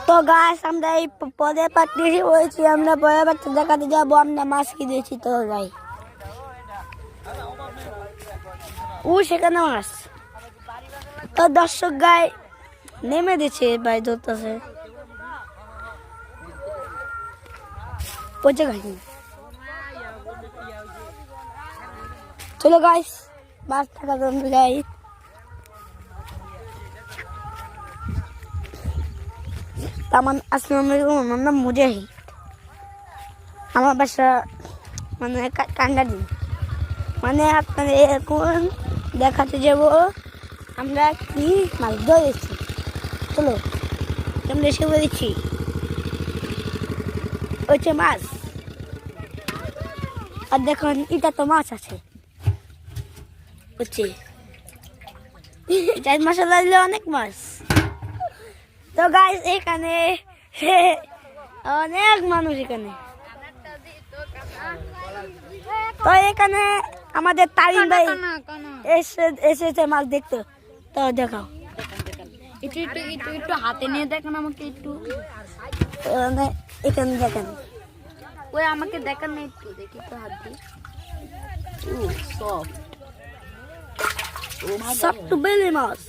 তো গাছ আমরা এই পদের পাত্রে হয়েছি, আমরা পরের পাত্রে দেখাতে যাবো আমরা মাছ কিনেছি। তো গাই সেখানে মাছ। তো দর্শক গায়ে নেমে দিচ্ছে ভাই, ধরতেছে চলো গাইস মাছ থাকা যাই। আমার আসসালামুয়ালাইকুম, নাম মুজাহিদ। আমার বাসা মানে কান্ডারি। মানে আপনাদের এখন দেখাতে যাব আমরা কি মাছ ধরেছি। চলো আমরা এসে বলেছি হচ্ছে মাছ। আর দেখুন এটা তো মাছ আছে হচ্ছে, চার মশলা দিলে অনেক মাছ। তো গাইস এখানে অনেক মানুষ এখানে। তো এখানে আমাদের তারিন ভাই এসেছে মাছ দেখতে। তো দেখাও একটু একটু একটু একটু হাতে নিয়ে দেখান আমাকে একটু। এখানে দেখেন, ওই আমাকে দেখান না একটু, দেখি তো হাত দিয়ে। সফট বেলে মাছ।